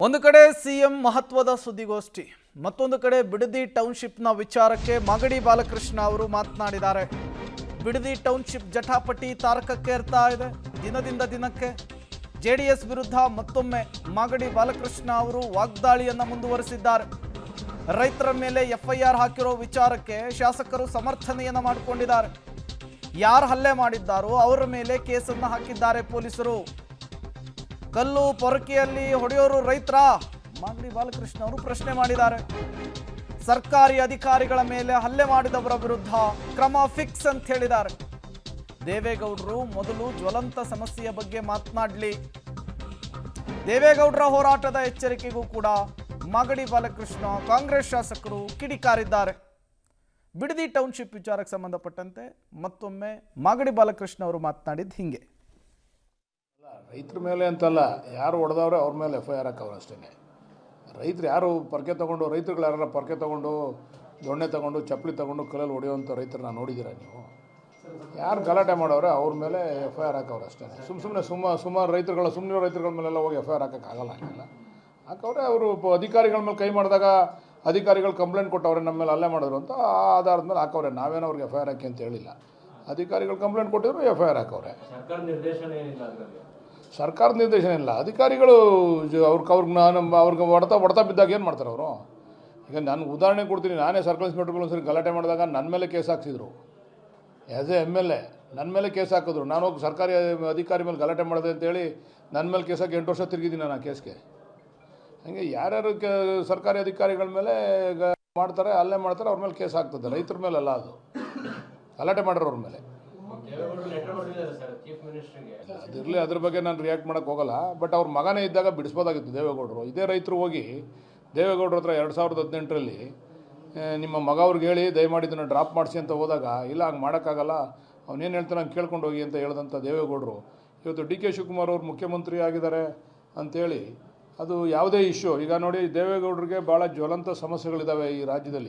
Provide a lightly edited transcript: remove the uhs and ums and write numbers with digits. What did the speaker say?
ಒಂದು ಕಡೆ ಸಿಎಂ ಮಹತ್ವದ ಸುದ್ದಿಗೋಷ್ಠಿ, ಮತ್ತೊಂದು ಕಡೆ ಬಿಡದಿ ಟೌನ್ಶಿಪ್ನ ವಿಚಾರಕ್ಕೆ ಮಾಗಡಿ ಬಾಲಕೃಷ್ಣ ಅವರು ಮಾತನಾಡಿದ್ದಾರೆ. ಬಿಡದಿ ಟೌನ್ಶಿಪ್ ಜಟಾಪಟಿ ತಾರಕಕ್ಕೇರ್ತಾ ಇದೆ. ದಿನದಿಂದ ದಿನಕ್ಕೆ ಜೆಡಿಎಸ್ ವಿರುದ್ಧ ಮತ್ತೊಮ್ಮೆ ಮಾಗಡಿ ಬಾಲಕೃಷ್ಣ ಅವರು ವಾಗ್ದಾಳಿಯನ್ನು ಮುಂದುವರಿಸಿದ್ದಾರೆ. ರೈತರ ಮೇಲೆ ಎಫ್ಐಆರ್ ಹಾಕಿರೋ ವಿಚಾರಕ್ಕೆ ಶಾಸಕರು ಸಮರ್ಥನೆಯನ್ನು ಮಾಡಿಕೊಂಡಿದ್ದಾರೆ. ಯಾರು ಹಲ್ಲೆ ಮಾಡಿದ್ದಾರೋ ಅವರ ಮೇಲೆ ಕೇಸನ್ನು ಹಾಕಿದ್ದಾರೆ ಪೊಲೀಸರು. ಕಲ್ಲು ಪೊರಕೆಯಲ್ಲಿ ಹೊಡೆಯೋರು ರೈತರ? ಮಾಗಡಿ ಬಾಲಕೃಷ್ಣ ಅವರು ಪ್ರಶ್ನೆ ಮಾಡಿದ್ದಾರೆ. ಸರ್ಕಾರಿ ಅಧಿಕಾರಿಗಳ ಮೇಲೆ ಹಲ್ಲೆ ಮಾಡಿದವರ ವಿರುದ್ಧ ಕ್ರಮ ಫಿಕ್ಸ್ ಅಂತ ಹೇಳಿದ್ದಾರೆ. ದೇವೇಗೌಡರು ಮೊದಲು ಜ್ವಲಂತ ಸಮಸ್ಯೆಯ ಬಗ್ಗೆ ಮಾತನಾಡಲಿ. ದೇವೇಗೌಡರ ಹೋರಾಟದ ಎಚ್ಚರಿಕೆಗೂ ಕೂಡ ಮಾಗಡಿ ಬಾಲಕೃಷ್ಣ ಕಾಂಗ್ರೆಸ್ ಶಾಸಕರು ಕಿಡಿಕಾರಿದ್ದಾರೆ. ಬಿಡದಿ ಟೌನ್ಶಿಪ್ ವಿಚಾರಕ್ಕೆ ಸಂಬಂಧಪಟ್ಟಂತೆ ಮತ್ತೊಮ್ಮೆ ಮಾಗಡಿ ಬಾಲಕೃಷ್ಣ ಅವರು ಮಾತನಾಡಿದ್ದು ಹಿಂಗೆ. ರೈತರ ಮೇಲೆ ಅಂತಲ್ಲ, ಯಾರು ಹೊಡೆದವ್ರೆ ಅವ್ರ ಮೇಲೆ ಎಫ್ಐಆರ್ ಹಾಕವ್ರು ಅಷ್ಟೇ. ರೈತರು ಯಾರು ಪರ್ಕೆ ತೊಗೊಂಡು, ರೈತರುಗಳು ಯಾರು ಪರ್ಕೆ ತೊಗೊಂಡು, ದೊಣ್ಣೆ ತೊಗೊಂಡು, ಚಪ್ಪಲಿ ತೊಗೊಂಡು ಕಲ್ಲಲ್ಲಿ ಹೊಡೆಯುವಂಥ ರೈತರನ್ನ ನೋಡಿದ್ದೀರಾ ನೀವು? ಯಾರು ಗಲಾಟೆ ಮಾಡೋರೆ ಅವ್ರ ಮೇಲೆ ಎಫ್ಐಆರ್ ಹಾಕವ್ರು ಅಷ್ಟೇ. ಸುಮಾರು ರೈತರುಗಳ ಮೇಲೆಲ್ಲ ಹೋಗಿ ಎಫ್ಐಆರ್ ಹಾಕೋಕ್ಕಾಗಲ್ಲ. ಹಾಕವ್ರೆ ಅವರು ಅಧಿಕಾರಿಗಳ ಮೇಲೆ ಕೈ ಮಾಡಿದಾಗ ಅಧಿಕಾರಿಗಳು ಕಂಪ್ಲೇಂಟ್ ಕೊಟ್ಟವ್ರೆ, ನಮ್ಮ ಮೇಲೆ ಹಲ್ಲೆ ಮಾಡಿದ್ರು ಅಂತ. ಆ ಆಧಾರದ ಮೇಲೆ ಹಾಕವ್ರೆ. ನಾವೇನೋ ಅವ್ರಿಗೆ ಎಫ್ಐಆರ್ ಹಾಕಿ ಅಂತ ಹೇಳಿಲ್ಲ. ಅಧಿಕಾರಿಗಳು ಕಂಪ್ಲೇಂಟ್ ಕೊಟ್ಟಿದ್ರು, ಎಫ್ಐಆರ್ ಹಾಕವ್ರೆ. ಸರ್ಕಾರದ ನಿರ್ದೇಶನ ಇಲ್ಲ, ಅಧಿಕಾರಿಗಳು ಅವ್ರಿಗೆ ಹೊಡೆತ ಬಿದ್ದಾಗ ಏನು ಮಾಡ್ತಾರೆ ಅವರು? ಈಗ ನಾನು ಉದಾಹರಣೆ ಕೊಡ್ತೀನಿ. ನಾನೇ ಸರ್ಕಲ್ ಇನ್ಸ್ಪೆಕ್ಟರ್ಗಳು ಒಂದ್ಸರಿ ಗಲಾಟೆ ಮಾಡಿದಾಗ ನನ್ನ ಮೇಲೆ ಕೇಸ್ ಹಾಕ್ಸಿದ್ರು. ಆ್ಯಸ್ ಎ MLA ನನ್ನ ಮೇಲೆ ಕೇಸ್ ಹಾಕಿದ್ರು. ನಾನು ಹೋಗಿ ಸರ್ಕಾರಿ ಅಧಿಕಾರಿ ಮೇಲೆ ಗಲಾಟೆ ಮಾಡಿದೆ ಅಂತೇಳಿ ನನ್ನ ಮೇಲೆ ಕೇಸ್ ಹಾಕಿ 8 ವರ್ಷ ತಿರುಗಿದ್ದೀನಿ ನಾನು ಆ ಕೇಸ್ಗೆ. ಹಾಗೆ ಯಾರ್ಯಾರು ಸರ್ಕಾರಿ ಅಧಿಕಾರಿಗಳ ಮೇಲೆ ಮಾಡ್ತಾರೆ, ಹಲ್ಲೆ ಮಾಡ್ತಾರೆ, ಅವ್ರ ಮೇಲೆ ಕೇಸ್ ಆಗ್ತದೆ. ರೈತರ ಮೇಲೆಲ್ಲ ಅದು ಗಲಾಟೆ ಮಾಡಿರೋರ ಮೇಲೆ. ಅದಿರಲಿ, ಅದ್ರ ಬಗ್ಗೆ ನಾನು ರಿಯಾಕ್ಟ್ ಮಾಡೋಕ್ಕೆ ಹೋಗಲ್ಲ. ಬಟ್ ಅವ್ರ ಮಗನೇ ಇದ್ದಾಗ ಬಿಡಿಸ್ಬೋದಾಗಿತ್ತು ದೇವೇಗೌಡರು. ಇದೇ ರೈತರು ಹೋಗಿ ದೇವೇಗೌಡರ ಹತ್ರ 2018ರಲ್ಲಿ ನಿಮ್ಮ ಮಗ ಅವ್ರಿಗೆ ಹೇಳಿ ದಯಮಾಡಿ ಇದನ್ನು ಡ್ರಾಪ್ ಮಾಡಿಸಿ ಅಂತ ಹೋದಾಗ, ಇಲ್ಲ ಹಂಗೆ ಮಾಡೋಕ್ಕಾಗಲ್ಲ, ಅವನೇನು ಹೇಳ್ತಾನೆ ಹಂಗೆ ಕೇಳ್ಕೊಂಡು ಹೋಗಿ ಅಂತ ಹೇಳ್ದಂಥ ದೇವೇಗೌಡರು ಇವತ್ತು DK ಶಿವಕುಮಾರ್ ಅವರು ಮುಖ್ಯಮಂತ್ರಿ ಆಗಿದ್ದಾರೆ ಅಂಥೇಳಿ ಅದು ಯಾವುದೇ ಇಶ್ಯೂ. ಈಗ ನೋಡಿ, ದೇವೇಗೌಡರಿಗೆ ಭಾಳ ಜ್ವಲಂತ ಸಮಸ್ಯೆಗಳಿದ್ದಾವೆ ಈ ರಾಜ್ಯದಲ್ಲಿ.